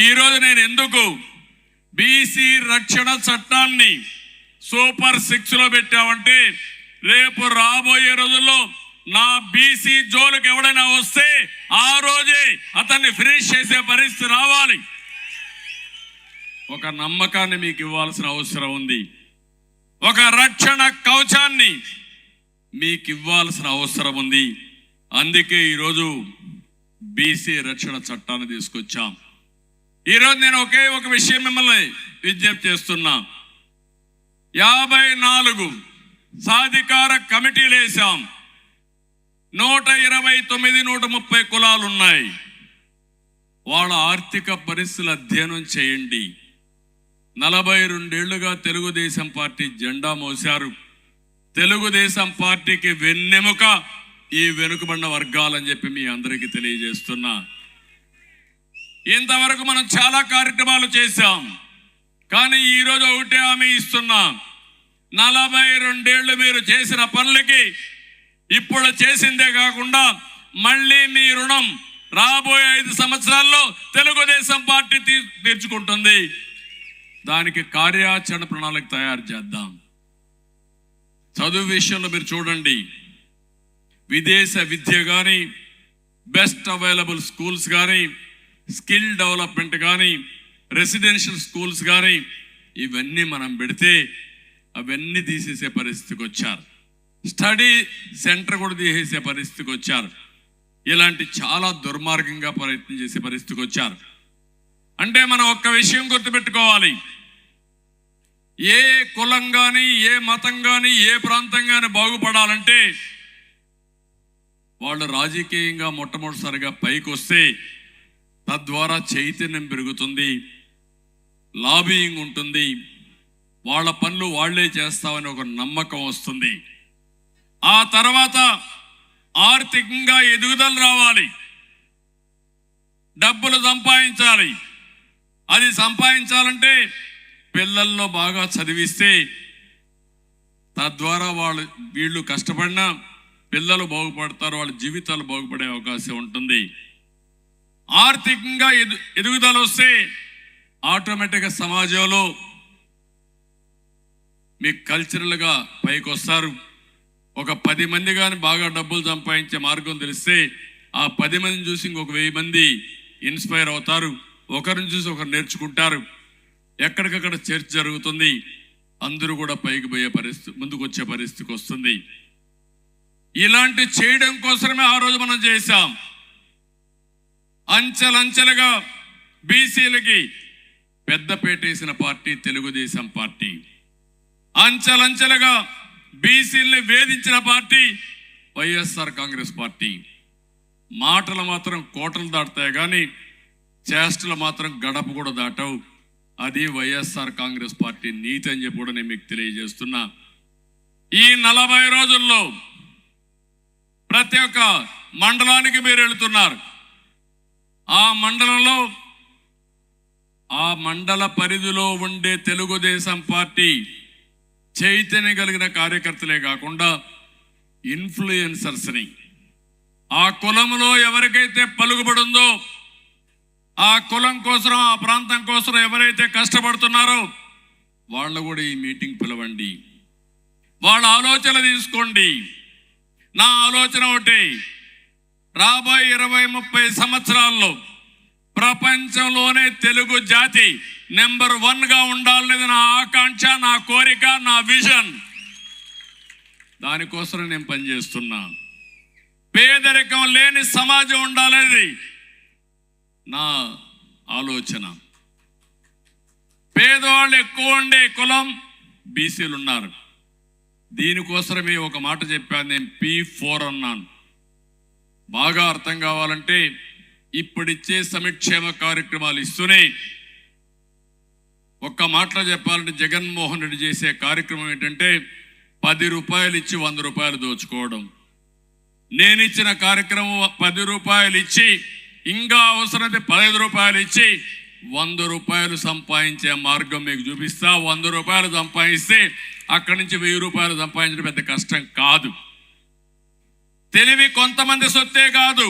ఈరోజు నేను ఎందుకు బీసీ రక్షణ చట్టాన్ని సూపర్ 6లో పెట్టామంటే రేపు రాబోయే రోజుల్లో నా బీసీ జోలికి ఎవడైనా వస్తే ఆ రోజే అతన్ని ఫినిష్ చేసే పరిస్థితి రావాలి. ఒక నమ్మకాన్ని మీకు ఇవ్వాల్సిన అవసరం ఉంది. ఒక రక్షణ కవచాన్ని మీకు ఇవ్వాల్సిన అవసరం ఉంది. అందుకే ఈరోజు బీసీ రక్షణ చట్టాన్ని తీసుకొచ్చాం. ఈరోజు నేను ఒక విషయం మిమ్మల్ని విజ్ఞప్తి చేస్తున్నా. 54 సాధికార కమిటీలు వేశాం. 129, 130 కులాలు ఉన్నాయి. వాళ్ళ ఆర్థిక పరిస్థితులు అధ్యయనం చేయండి. 42 ఏళ్లుగా తెలుగుదేశం పార్టీ జెండా మోశారు. తెలుగుదేశం పార్టీకి వెన్నెముక ఈ వెనుకబడిన వర్గాలని చెప్పి మీ అందరికీ తెలియజేస్తున్నా. ఇంతవరకు మనం చాలా కార్యక్రమాలు చేశాం. కానీ ఈరోజు ఒకటే హామీ ఇస్తున్నాం. 42 ఏళ్ళు మీరు చేసిన పనులకి ఇప్పుడు చేసిందే కాకుండా మళ్ళీ మీ రుణం రాబోయే 5 సంవత్సరాల్లో తెలుగుదేశం పార్టీ తీర్చుకుంటుంది. దానికి కార్యాచరణ ప్రణాళిక తయారు చేద్దాం. చదువు విషయంలో మీరు చూడండి, విదేశ విద్య కానీ, బెస్ట్ అవైలబుల్ స్కూల్స్ కానీ, స్కిల్ డెవలప్మెంట్ కానీ, రెసిడెన్షియల్ స్కూల్స్ కానీ, ఇవన్నీ మనం పెడితే అవన్నీ తీసేసే పరిస్థితికి వచ్చారు. స్టడీ సెంటర్ కూడా తీసేసే పరిస్థితికి వచ్చారు. ఇలాంటి చాలా దుర్మార్గంగా ప్రయత్నం చేసే పరిస్థితికి వచ్చారు. అంటే మనం ఒక్క విషయం గుర్తుపెట్టుకోవాలి. ఏ కులం కానీ, ఏ మతం కానీ, ఏ ప్రాంతం కానీ బాగుపడాలంటే వాళ్ళు రాజకీయంగా మొట్టమొదటిసారిగా పైకి వస్తే తద్వారా చైతన్యం పెరుగుతుంది, లాబియింగ్ ఉంటుంది, వాళ్ళ పనులు వాళ్లే చేస్తామని ఒక నమ్మకం వస్తుంది. ఆ తర్వాత ఆర్థికంగా ఎదుగుదల రావాలి, డబ్బులు సంపాదించాలి. అది సంపాదించాలంటే పిల్లల్లో బాగా చదివిస్తే తద్వారా వీళ్ళు కష్టపడినా పిల్లలు బాగుపడతారు, వాళ్ళ జీవితాలు బాగుపడే అవకాశం ఉంటుంది. ఆర్థికంగా ఎదుగుదల వస్తే ఆటోమేటిక్గా సమాజంలో మీకు కల్చరల్గా పైకి వస్తారు. ఒక 10 మంది కానీ బాగా డబ్బులు సంపాదించే మార్గం తెలిస్తే ఆ 10 మందిని చూసి ఇంకొక 1000 మంది ఇన్స్పైర్ అవుతారు. ఒకరిని చూసి ఒకరు నేర్చుకుంటారు. ఎక్కడికక్కడ చర్చ జరుగుతుంది. అందరూ కూడా పైకి పోయే పరిస్థితి, ముందుకు వచ్చే పరిస్థితికి వస్తుంది. ఇలాంటి చేయడం కోసమే ఆ రోజు మనం చేశాం. అంచెలంచెలుగా బీసీలకి పెద్దపేట వేసిన పార్టీ తెలుగుదేశం పార్టీ. అంచెలంచెలుగా బీసీల్ని వేధించిన పార్టీ వైఎస్ఆర్ కాంగ్రెస్ పార్టీ. మాటలు మాత్రం కోటలు దాటుతాయి కానీ చేష్టలు మాత్రం గడప కూడా దాటవు. అది వైఎస్ఆర్ కాంగ్రెస్ పార్టీ నీతి అని చెప్పి కూడా నేను మీకు తెలియజేస్తున్నా. ఈ 40 రోజుల్లో ప్రతి ఒక్క మండలానికి మీరు వెళుతున్నారు. ఆ మండలంలో ఆ మండల పరిధిలో ఉండే తెలుగుదేశం పార్టీ చైతన్యం కలిగిన కార్యకర్తలే కాకుండా ఇన్ఫ్లుయెన్సర్స్ని, ఆ కులంలో ఎవరికైతే పలుకుబడుందో, ఆ కులం కోసం, ఆ ప్రాంతం కోసం ఎవరైతే కష్టపడుతున్నారో వాళ్ళు కూడా ఈ మీటింగ్ పిలవండి. వాళ్ళ ఆలోచన తీసుకోండి. నా ఆలోచన ఒకటి, రాబోయే 20-30 సంవత్సరాల్లో ప్రపంచంలోనే తెలుగు జాతి నెంబర్ 1గా ఉండాలనేది నా ఆకాంక్ష, నా కోరిక, నా విజన్. దానికోసం నేను పనిచేస్తున్నా. పేదరికం లేని సమాజం ఉండాలనేది నా ఆలోచన. పేదవాళ్ళు ఎక్కువ ఉండే కులం బీసీలు ఉన్నారు. దీనికోసమే ఒక మాట చెప్పాను, నేను P4 అన్నాను. బాగా అర్థం కావాలంటే ఇప్పుడిచ్చే సంక్షేమ కార్యక్రమాలు ఇస్తూనే, ఒక్క మాటలో చెప్పాలంటే జగన్మోహన్ రెడ్డి చేసే కార్యక్రమం ఏంటంటే 10 రూపాయలు ఇచ్చి 100 రూపాయలు దోచుకోవడం. నేనిచ్చిన కార్యక్రమం 10 రూపాయలు ఇచ్చి ఇంకా అవసరమైతే 15 రూపాయలు ఇచ్చి 100 రూపాయలు సంపాదించే మార్గం మీకు చూపిస్తా. 100 రూపాయలు సంపాదిస్తే అక్కడి నుంచి 1000 రూపాయలు సంపాదించడం పెద్ద కష్టం కాదు. తెలివి కొంతమంది సొత్తే కాదు.